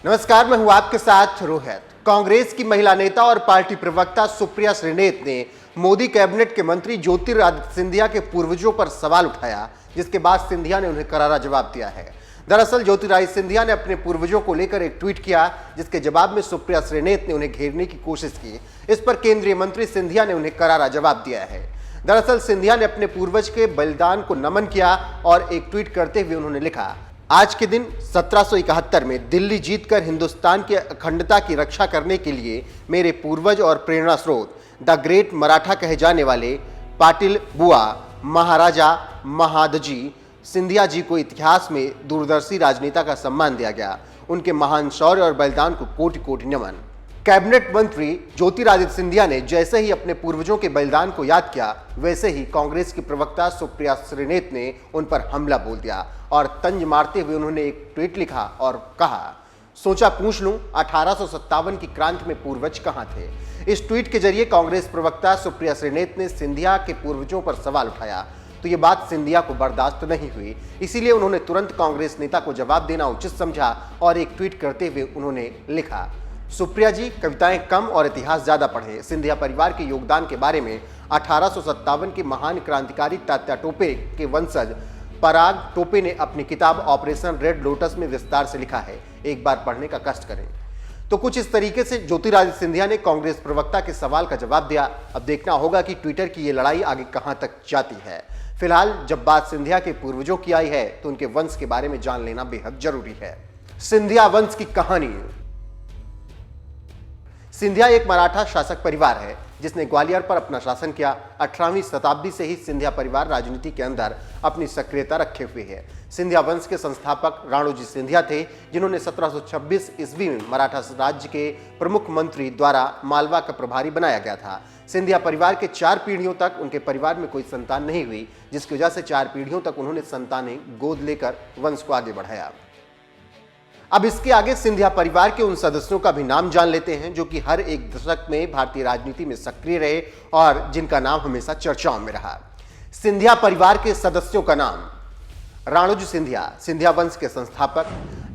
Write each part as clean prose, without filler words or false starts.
नमस्कार, मैं हूं आपके साथ रोहित। कांग्रेस की महिला नेता और पार्टी प्रवक्ता सुप्रिया श्रीनेत ने मोदी कैबिनेट के मंत्री ज्योतिरादित्य सिंधिया के पूर्वजों पर सवाल उठाया, जिसके बाद सिंधिया ने उन्हें करारा जवाब दिया है। दरअसल ज्योतिरादित्य सिंधिया ने अपने पूर्वजों को लेकर एक ट्वीट किया, जिसके जवाब में सुप्रिया श्रीनेत ने उन्हें घेरने की कोशिश की। इस पर केंद्रीय मंत्री सिंधिया ने उन्हें करारा जवाब दिया है। दरअसल सिंधिया ने अपने पूर्वज के बलिदान को नमन किया और एक ट्वीट करते हुए उन्होंने लिखा, आज के दिन 1771 में दिल्ली जीतकर हिंदुस्तान की अखंडता की रक्षा करने के लिए मेरे पूर्वज और प्रेरणा स्रोत द ग्रेट मराठा कहे जाने वाले पाटिल बुआ महाराजा महादजी सिंधिया जी को इतिहास में दूरदर्शी राजनेता का सम्मान दिया गया। उनके महान शौर्य और बलिदान को कोटि कोटि नमन। कैबिनेट मंत्री ज्योतिरादित्य सिंधिया ने जैसे ही अपने पूर्वजों के बलिदान को याद किया, वैसे ही कांग्रेस की प्रवक्ता सुप्रिया श्रीनेत ने उन पर हमला बोल दिया और तंज मारते हुए उन्होंने एक ट्वीट लिखा और कहा, सोचा पूछ लूं 1857 की क्रांति में पूर्वज कहां थे। इस ट्वीट के जरिए कांग्रेस प्रवक्ता सुप्रिया श्रीनेत ने सिंधिया के पूर्वजों पर सवाल उठाया, तो ये बात सिंधिया को बर्दाश्त नहीं हुई। इसीलिए उन्होंने तुरंत कांग्रेस नेता को जवाब देना उचित समझा और एक ट्वीट करते हुए उन्होंने लिखा, सुप्रिया जी कविताएं कम और इतिहास ज्यादा पढ़ें। सिंधिया परिवार के योगदान के बारे में 1857 के महान क्रांतिकारी तात्या टोपे के वंशज पराग टोपे ने अपनी किताब ऑपरेशन रेड लोटस में विस्तार से लिखा है। एक बार पढ़ने का कष्ट करें। तो कुछ इस तरीके से ज्योतिरादित्य सिंधिया ने कांग्रेस प्रवक्ता के सवाल का जवाब दिया। अब देखना होगा कि ट्विटर की ये लड़ाई आगे कहां तक जाती है। फिलहाल जब बात सिंधिया के पूर्वजों की आई है, तो उनके वंश के बारे में जान लेना बेहद जरूरी है। सिंधिया वंश की कहानी। सिंधिया एक मराठा शासक परिवार है, जिसने ग्वालियर पर अपना शासन किया। 18वीं शताब्दी से ही सिंधिया परिवार राजनीति के अंदर अपनी सक्रियता रखे हुए है। सिंधिया वंश के संस्थापक राणोजी सिंधिया थे, जिन्होंने 1726 ईस्वी में मराठा राज्य के प्रमुख मंत्री द्वारा मालवा का प्रभारी बनाया गया था। सिंधिया परिवार के 4 पीढ़ियों तक उनके परिवार में कोई संतान नहीं हुई, जिसकी वजह से 4 पीढ़ियों तक उन्होंने संतानें गोद लेकर वंश को आगे बढ़ाया। अब इसके आगे सिंधिया परिवार के उन सदस्यों का भी नाम जान लेते हैं, जो कि हर एक दशक में भारतीय राजनीति में सक्रिय रहे और जिनका नाम हमेशा चर्चाओं में रहा। सिंधिया परिवार के सदस्यों का नाम: राणोजी सिंधिया, सिंधिया वंश के संस्थापक।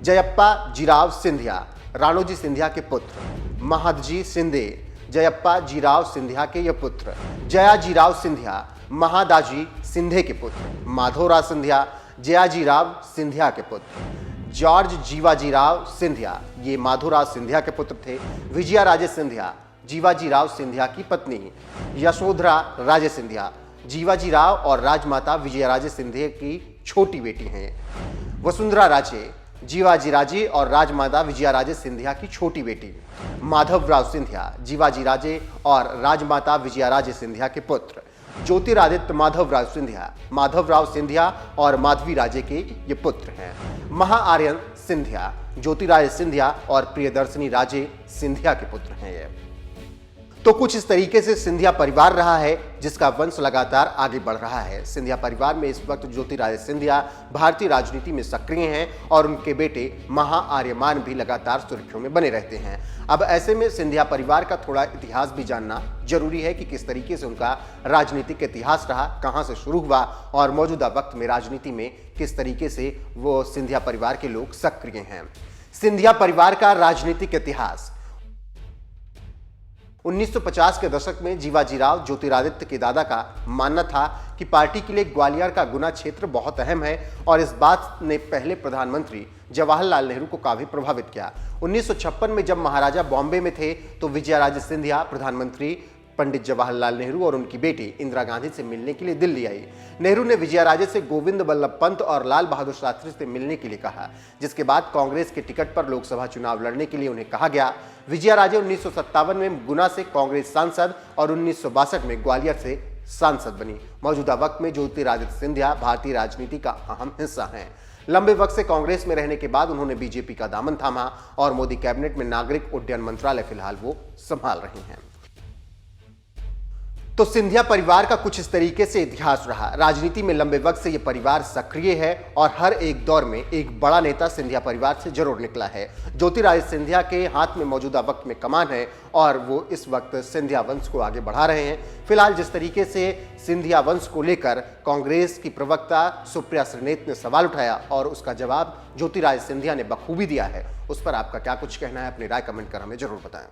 जयप्पा जीराव सिंधिया, राणोजी सिंधिया के पुत्र। महादजी सिंधे, जयप्पा जीराव सिंधिया के ये पुत्र। जयाजीराव सिंधिया, महादाजी सिंधे के पुत्र। माधवराव सिंधिया, जयाजीराव सिंधिया के पुत्र। जॉर्ज जीवाजीराव सिंधिया, ये माधोराव सिंधिया के पुत्र थे। विजया राजे सिंधिया, जीवाजीराव सिंधिया की पत्नी। यशोधरा राजे सिंधिया, जीवाजीराव और राजमाता विजया राजे सिंधिया की छोटी बेटी हैं। वसुंधरा राजे, जीवाजी राजे और राजमाता विजया राजे सिंधिया की छोटी बेटी। माधवराव सिंधिया, जीवाजी राजे और राजमाता विजया राजे सिंधिया के पुत्र। ज्योतिरादित्य माधवराव सिंधिया, माधवराव सिंधिया और माधवी राजे के ये पुत्र हैं। महाआर्यन सिंधिया, ज्योतिरादित्य सिंधिया और प्रियदर्शनी राजे सिंधिया के पुत्र हैं ये। तो कुछ इस तरीके से सिंधिया परिवार रहा है, जिसका वंश लगातार आगे बढ़ रहा है। सिंधिया परिवार में इस वक्त ज्योतिरादित्य सिंधिया भारतीय राजनीति में सक्रिय हैं और उनके बेटे महाआर्यमान भी लगातार सुर्खियों में बने रहते हैं। अब ऐसे में सिंधिया परिवार का थोड़ा इतिहास भी जानना जरूरी है कि किस तरीके से उनका राजनीतिक इतिहास रहा, कहां से शुरू हुआ और मौजूदा वक्त में राजनीति में किस तरीके से वो सिंधिया परिवार के लोग सक्रिय हैं। सिंधिया परिवार का राजनीतिक इतिहास: 1950 के दशक में जीवाजीराव ज्योतिरादित्य के दादा का मानना था कि पार्टी के लिए ग्वालियर का गुना क्षेत्र बहुत अहम है और इस बात ने पहले प्रधानमंत्री जवाहरलाल नेहरू को काफी प्रभावित किया। 1956 में जब महाराजा बॉम्बे में थे, तो विजया राजे सिंधिया प्रधानमंत्री पंडित जवाहरलाल नेहरू और उनकी बेटी इंदिरा गांधी से मिलने के लिए दिल्ली आई। नेहरू ने विजया राजे से गोविंद बल्लभ पंत और लाल बहादुर शास्त्री से मिलने के लिए कहा, जिसके बाद कांग्रेस के टिकट पर लोकसभा चुनाव लड़ने के लिए उन्हें कहा गया। विजया राजे 1957 में गुना से कांग्रेस सांसद और 1962 में ग्वालियर से सांसद बनी। मौजूदा वक्त में ज्योतिरादित्य सिंधिया भारतीय राजनीति का अहम हिस्सा हैं। लंबे वक्त से कांग्रेस में रहने के बाद उन्होंने बीजेपी का दामन थामा और मोदी कैबिनेट में नागरिक उड्डयन मंत्रालय फिलहाल वो संभाल रही हैं। तो सिंधिया परिवार का कुछ इस तरीके से इतिहास रहा। राजनीति में लंबे वक्त से यह परिवार सक्रिय है और हर एक दौर में एक बड़ा नेता सिंधिया परिवार से जरूर निकला है। ज्योतिरादित्य सिंधिया के हाथ में मौजूदा वक्त में कमान है और वो इस वक्त सिंधिया वंश को आगे बढ़ा रहे हैं। फिलहाल जिस तरीके से सिंधिया वंश को लेकर कांग्रेस की प्रवक्ता सुप्रिया श्रीनेत ने सवाल उठाया और उसका जवाब ज्योतिरादित्य सिंधिया ने बखूबी दिया है, उस पर आपका क्या कुछ कहना है? अपनी राय कमेंट कर हमें जरूर बताएं।